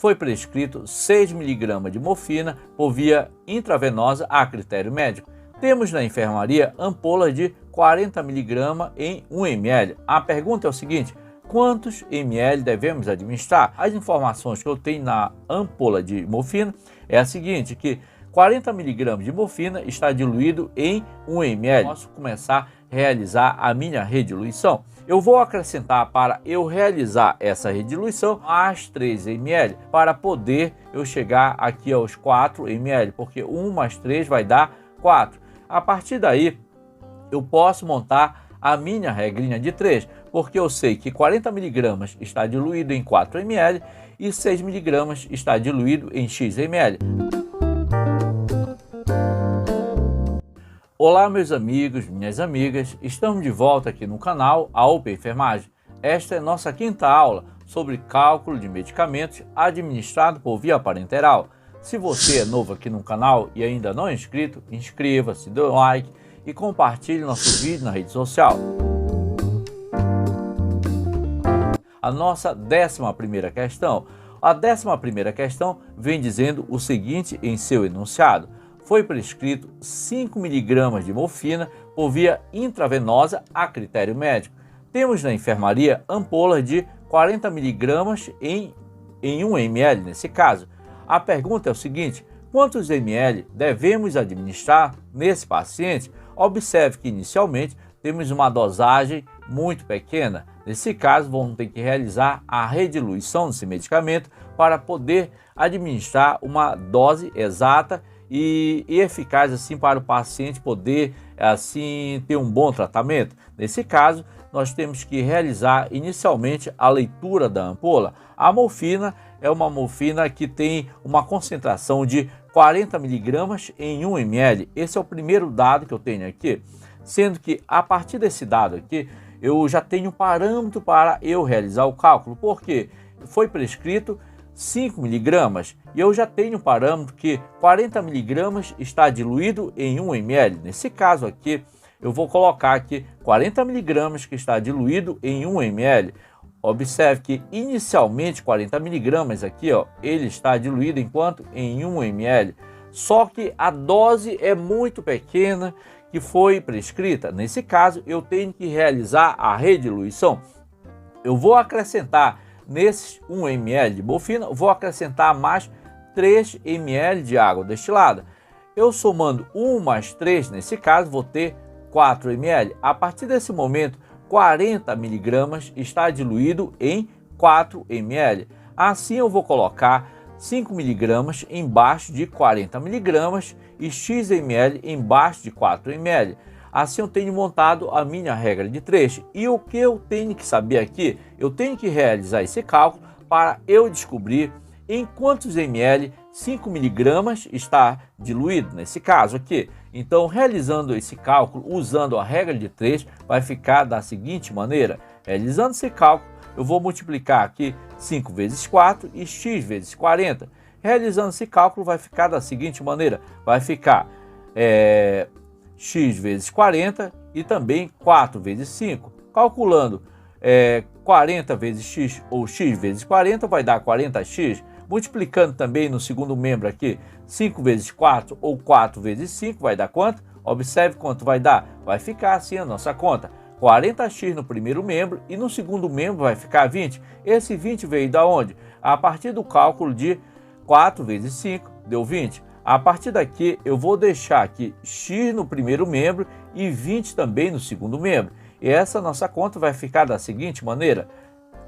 foi prescrito 6 mg de morfina por via intravenosa a critério médico. Temos na enfermaria ampolas de 40 mg em 1 ml. A pergunta é o seguinte: quantos ml devemos administrar? As informações que eu tenho na ampola de morfina é a seguinte, que 40 mg de morfina está diluído em 1 ml. Posso começar a realizar a minha rediluição. Eu vou acrescentar, para eu realizar essa rediluição, mais 3 ml para poder eu chegar aqui aos 4 ml, porque 1 mais 3 vai dar 4. A partir daí, eu posso montar a minha regrinha de 3, porque eu sei que 40 mg está diluído em 4 ml e 6 mg está diluído em x ml. Olá meus amigos, minhas amigas, estamos de volta aqui no canal AUP Enfermagem. Esta é nossa quinta aula sobre cálculo de medicamentos administrado por via parenteral. Se você é novo aqui no canal e ainda não é inscrito, inscreva-se, dê um like e compartilhe nosso vídeo na rede social. A nossa 11ª questão. A 11ª questão vem dizendo o seguinte em seu enunciado: foi prescrito 5 mg de morfina por via intravenosa a critério médico. Temos na enfermaria ampolas de 40 mg em 1 ml nesse caso. A pergunta é o seguinte: quantos ml devemos administrar nesse paciente? Observe que inicialmente temos uma dosagem muito pequena. Nesse caso, vamos ter que realizar a rediluição desse medicamento para poder administrar uma dose exata e eficaz assim para o paciente poder assim ter um bom tratamento. Nesse caso, nós temos que realizar inicialmente a leitura da ampola. A morfina é uma morfina que tem uma concentração de 40 mg em 1 ml. Esse é o primeiro dado que eu tenho aqui, sendo que a partir desse dado aqui eu já tenho um parâmetro para eu realizar o cálculo, porque foi prescrito 5 mg e eu já tenho um parâmetro que 40 mg está diluído em 1 ml. Nesse caso aqui, eu vou colocar aqui 40 mg que está diluído em 1 ml. Observe que inicialmente 40 mg aqui, ó, ele está diluído em 1 ml. Só que a dose é muito pequena que foi prescrita. Nesse caso, eu tenho que realizar a rediluição. Eu vou acrescentar nesses 1 ml de morfina, vou acrescentar mais 3 ml de água destilada. Eu somando 1 mais 3, nesse caso, vou ter 4 ml. A partir desse momento, 40 mg está diluído em 4 ml. Assim, eu vou colocar 5 mg embaixo de 40 mg e x ml embaixo de 4 ml. Assim eu tenho montado a minha regra de 3. E o que eu tenho que saber aqui? Eu tenho que realizar esse cálculo para eu descobrir em quantos ml 5 mg está diluído, nesse caso aqui. Então, realizando esse cálculo, usando a regra de 3, vai ficar da seguinte maneira. Realizando esse cálculo, eu vou multiplicar aqui 5 vezes 4 e x vezes 40. Realizando esse cálculo, vai ficar da seguinte maneira. Vai ficar x vezes 40 e também 4 vezes 5. Calculando 40 vezes x ou x vezes 40 vai dar 40x. Multiplicando também no segundo membro aqui 5 vezes 4 ou 4 vezes 5 vai dar quanto? Observe quanto vai dar. Vai ficar assim a nossa conta. 40x no primeiro membro e no segundo membro vai ficar 20. Esse 20 veio da onde? A partir do cálculo de 4 vezes 5 deu 20. A partir daqui eu vou deixar aqui x no primeiro membro e 20 também no segundo membro. E essa nossa conta vai ficar da seguinte maneira.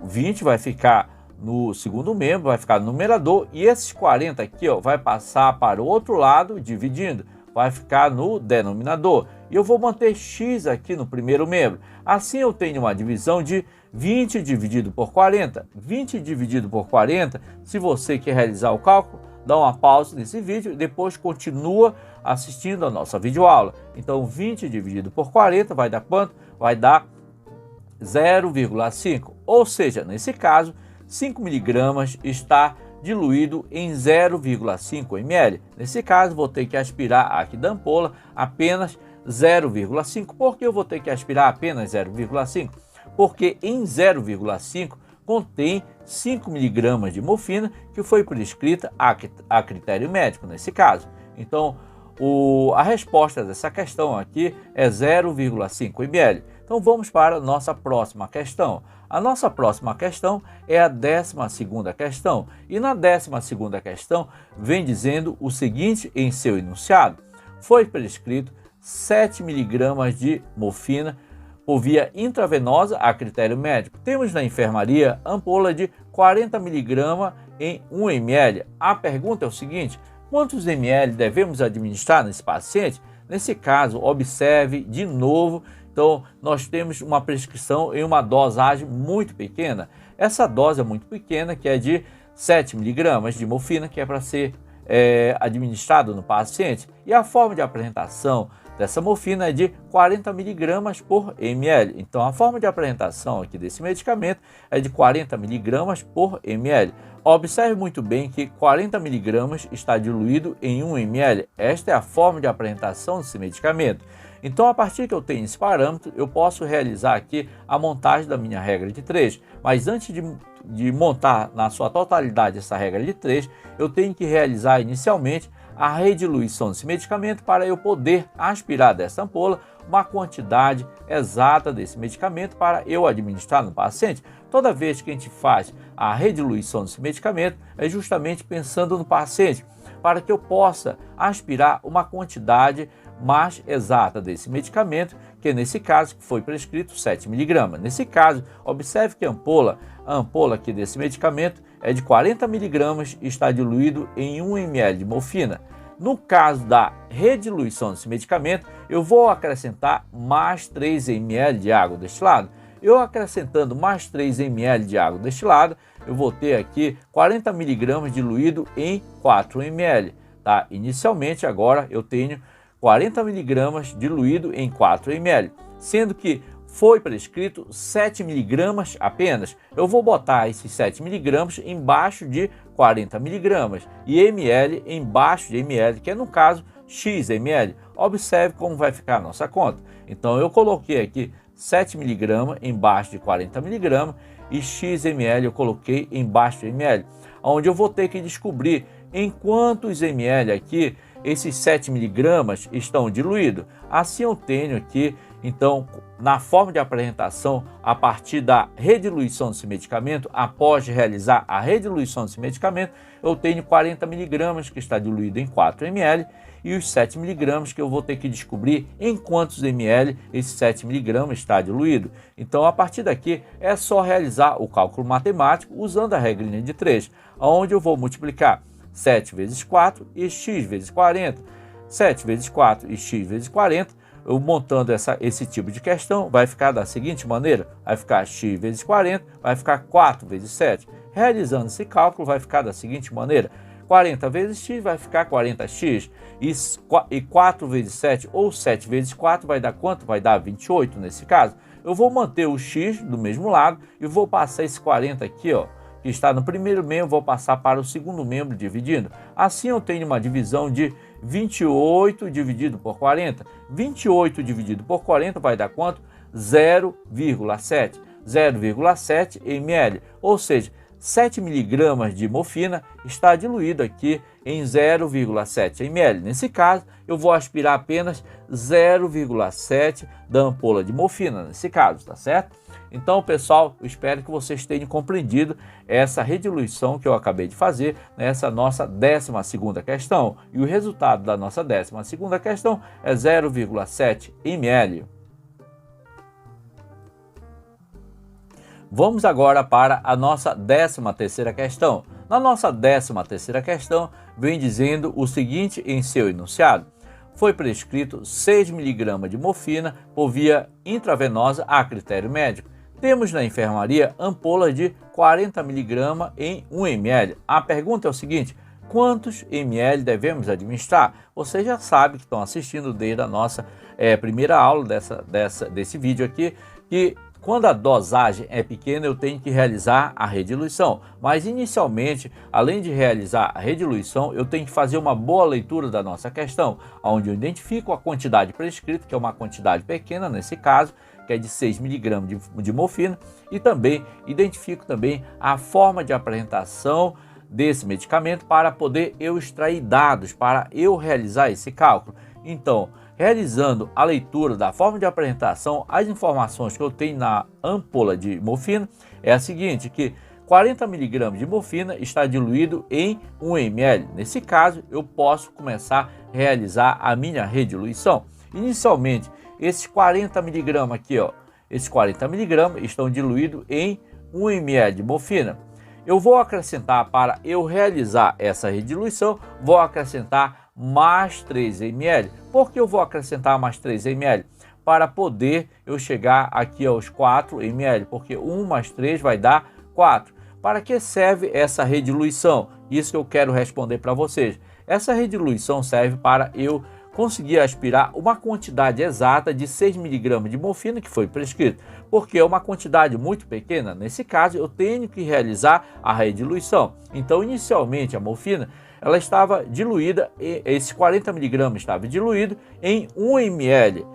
20 vai ficar no segundo membro, vai ficar no numerador, e esses 40 aqui, ó, vai passar para o outro lado dividindo, vai ficar no denominador. E eu vou manter x aqui no primeiro membro. Assim eu tenho uma divisão de 20 dividido por 40. 20 dividido por 40, se você quer realizar o cálculo, dá uma pausa nesse vídeo e depois continua assistindo a nossa videoaula. Então 20 dividido por 40 vai dar quanto? Vai dar 0,5. Ou seja, nesse caso, 5 mg está diluído em 0,5 ml. Nesse caso, vou ter que aspirar aqui da ampola apenas 0,5. Por que eu vou ter que aspirar apenas 0,5? Porque em 0,5 contém 5 mg de morfina, que foi prescrita a critério médico nesse caso. Então, a resposta dessa questão aqui é 0,5 ml. Então vamos para a nossa próxima questão. A nossa próxima questão é a 12ª questão. E na 12ª questão vem dizendo o seguinte em seu enunciado: foi prescrito 7 mg de morfina por via intravenosa a critério médico. Temos na enfermaria ampola de 40 mg em 1 ml. A pergunta é o seguinte: quantos ml devemos administrar nesse paciente? Nesse caso, observe de novo. Então, nós temos uma prescrição em uma dosagem muito pequena. Essa dose é muito pequena, que é de 7 mg de morfina, que é para ser administrado no paciente. E a forma de apresentação dessa morfina é de 40 mg por ml. Então, a forma de apresentação aqui desse medicamento é de 40 mg por ml. Observe muito bem que 40 mg está diluído em 1 ml. Esta é a forma de apresentação desse medicamento. Então, a partir que eu tenho esse parâmetro, eu posso realizar aqui a montagem da minha regra de 3. Mas antes de montar na sua totalidade essa regra de 3, eu tenho que realizar inicialmente a rediluição desse medicamento para eu poder aspirar dessa ampola uma quantidade exata desse medicamento para eu administrar no paciente. Toda vez que a gente faz a rediluição desse medicamento, é justamente pensando no paciente, para que eu possa aspirar uma quantidade mais exata desse medicamento, que nesse caso foi prescrito 7 mg. Nesse caso, observe que a ampola aqui desse medicamento é de 40 mg e está diluído em 1 ml de morfina. No caso da rediluição desse medicamento, eu vou acrescentar mais 3 ml de água destilada. Eu acrescentando mais 3 ml de água destilada, eu vou ter aqui 40 mg diluído em 4 ml. Tá? Inicialmente, agora eu tenho 40 mg diluído em 4 ml, sendo que foi prescrito 7 mg apenas. Eu vou botar esses 7 mg embaixo de 40 mg e ml embaixo de ml, que é no caso x ml. Observe como vai ficar a nossa conta. Então eu coloquei aqui 7 mg embaixo de 40 mg e x ml eu coloquei embaixo de ml, onde eu vou ter que descobrir em quantos ml aqui esses 7 mg estão diluídos. Assim eu tenho aqui, então, na forma de apresentação, a partir da rediluição desse medicamento, após realizar a rediluição desse medicamento, eu tenho 40 mg que está diluído em 4 ml e os 7 mg que eu vou ter que descobrir em quantos ml esse 7 mg está diluído. Então, a partir daqui, é só realizar o cálculo matemático usando a regrinha de 3, onde eu vou multiplicar 7 vezes 4 e x vezes 40. 7 vezes 4 e x vezes 40, eu montando esse tipo de questão, vai ficar da seguinte maneira: vai ficar x vezes 40, vai ficar 4 vezes 7. Realizando esse cálculo, vai ficar da seguinte maneira: 40 vezes x vai ficar 40x, e 4 vezes 7, ou 7 vezes 4, vai dar quanto? Vai dar 28 nesse caso. Eu vou manter o x do mesmo lado e vou passar esse 40 aqui, ó, que está no primeiro membro, vou passar para o segundo membro dividindo. Assim eu tenho uma divisão de 28 dividido por 40. 28 dividido por 40 vai dar quanto? 0,7. 0,7 ml. Ou seja, 7 mg de morfina está diluído aqui em 0,7 ml. Nesse caso, eu vou aspirar apenas 0,7 da ampola de morfina, nesse caso, tá certo? Então, pessoal, eu espero que vocês tenham compreendido essa rediluição que eu acabei de fazer nessa nossa 12ª questão. E o resultado da nossa 12ª questão é 0,7 ml. Vamos agora para a nossa 13ª questão. Na nossa 13ª questão, vem dizendo o seguinte em seu enunciado: foi prescrito 6 mg de morfina por via intravenosa a critério médico. Temos na enfermaria ampola de 40 mg em 1 ml. A pergunta é o seguinte: quantos ml devemos administrar? Vocês já sabem que estão assistindo desde a nossa primeira aula desse vídeo aqui, que quando a dosagem é pequena, eu tenho que realizar a rediluição. Mas, inicialmente, além de realizar a rediluição, eu tenho que fazer uma boa leitura da nossa questão, onde eu identifico a quantidade prescrita, que é uma quantidade pequena nesse caso, que é de 6 miligramas de morfina, e também identifico também a forma de apresentação desse medicamento para poder eu extrair dados, para eu realizar esse cálculo. Então, realizando a leitura da forma de apresentação, as informações que eu tenho na ampola de morfina é a seguinte, que 40 miligramas de morfina está diluído em 1 ml. Nesse caso, eu posso começar a realizar a minha rediluição. Inicialmente, esses 40 miligramas aqui, esses 40 miligramas estão diluídos em 1 ml de morfina. Eu vou acrescentar, para eu realizar essa rediluição, vou acrescentar mais 3 ml. Por que eu vou acrescentar mais 3 ml? Para poder eu chegar aqui aos 4 ml, porque 1 mais 3 vai dar 4. Para que serve essa rediluição? Isso que eu quero responder para vocês. Essa rediluição serve para eu conseguir aspirar uma quantidade exata de 6 miligramas de morfina que foi prescrito, porque é uma quantidade muito pequena. Nesse caso, eu tenho que realizar a rediluição. Então, inicialmente, a morfina ela estava diluída, esses 40 miligramas estava diluído em 1 ml.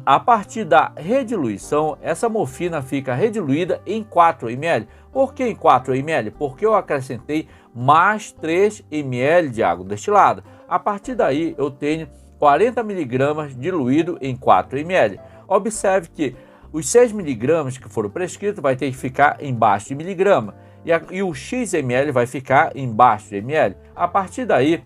A partir da rediluição, essa morfina fica rediluída em 4 ml. Por que em 4 ml? Porque eu acrescentei mais 3 ml de água destilada. A partir daí, eu tenho 40 miligramas diluído em 4 ml. Observe que os 6 miligramas que foram prescritos vai ter que ficar embaixo de miligrama. E o XML vai ficar embaixo de ml. A partir daí,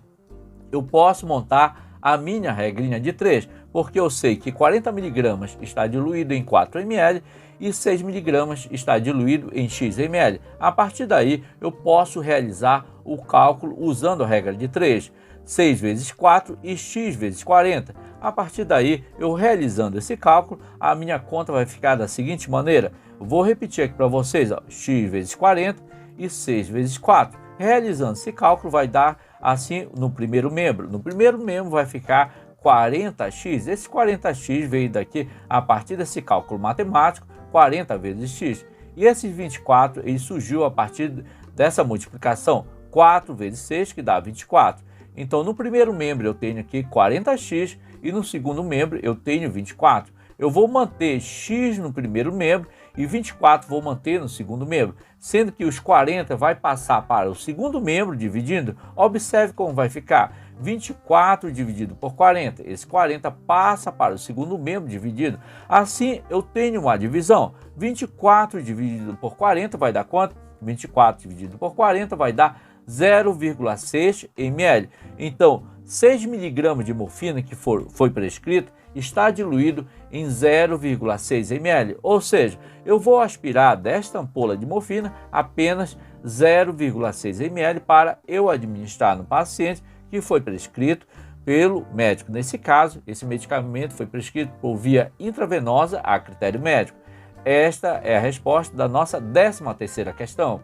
eu posso montar a minha regrinha de 3, porque eu sei que 40 miligramas está diluído em 4 ml e 6 miligramas está diluído em XML. A partir daí, eu posso realizar o cálculo usando a regra de 3, 6 vezes 4 e x vezes 40. A partir daí, eu realizando esse cálculo, a minha conta vai ficar da seguinte maneira. Eu vou repetir aqui para vocês, x vezes 40 e 6 vezes 4. Realizando esse cálculo, vai dar assim no primeiro membro. No primeiro membro vai ficar 40x. Esse 40x veio daqui a partir desse cálculo matemático, 40 vezes x. E esse 24 ele surgiu a partir dessa multiplicação, 4 vezes 6, que dá 24. Então, no primeiro membro eu tenho aqui 40x e no segundo membro eu tenho 24. Eu vou manter x no primeiro membro e 24 vou manter no segundo membro, sendo que os 40 vai passar para o segundo membro dividindo. Observe como vai ficar. 24 dividido por 40, esse 40 passa para o segundo membro dividido. Assim, eu tenho uma divisão. 24 dividido por 40 vai dar quanto? 24 dividido por 40 vai dar 0,6 ml. Então, 6 miligramas de morfina que foi prescrito está diluído em 0,6 ml. Ou seja, eu vou aspirar desta ampola de morfina apenas 0,6 ml para eu administrar no paciente que foi prescrito pelo médico. Nesse caso, esse medicamento foi prescrito por via intravenosa a critério médico. Esta é a resposta da nossa 13ª questão.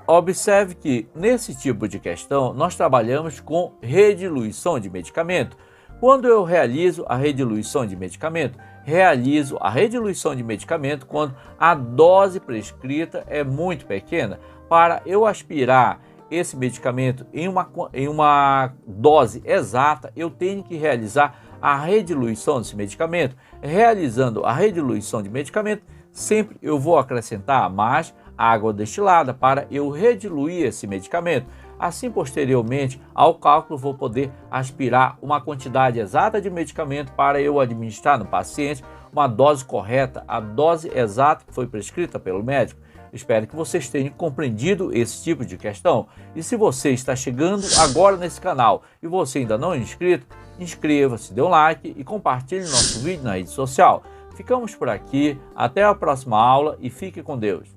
Observe que nesse tipo de questão nós trabalhamos com rediluição de medicamento. Quando eu realizo a rediluição de medicamento, realizo a rediluição de medicamento quando a dose prescrita é muito pequena. Para eu aspirar esse medicamento em uma dose exata, eu tenho que realizar a rediluição desse medicamento. Realizando a rediluição de medicamento, sempre eu vou acrescentar mais água destilada para eu rediluir esse medicamento. Assim, posteriormente ao cálculo, vou poder aspirar uma quantidade exata de medicamento para eu administrar no paciente uma dose correta, a dose exata que foi prescrita pelo médico. Espero que vocês tenham compreendido esse tipo de questão. E se você está chegando agora nesse canal e você ainda não é inscrito, inscreva-se, dê um like e compartilhe nosso vídeo na rede social. Ficamos por aqui, até a próxima aula e fique com Deus.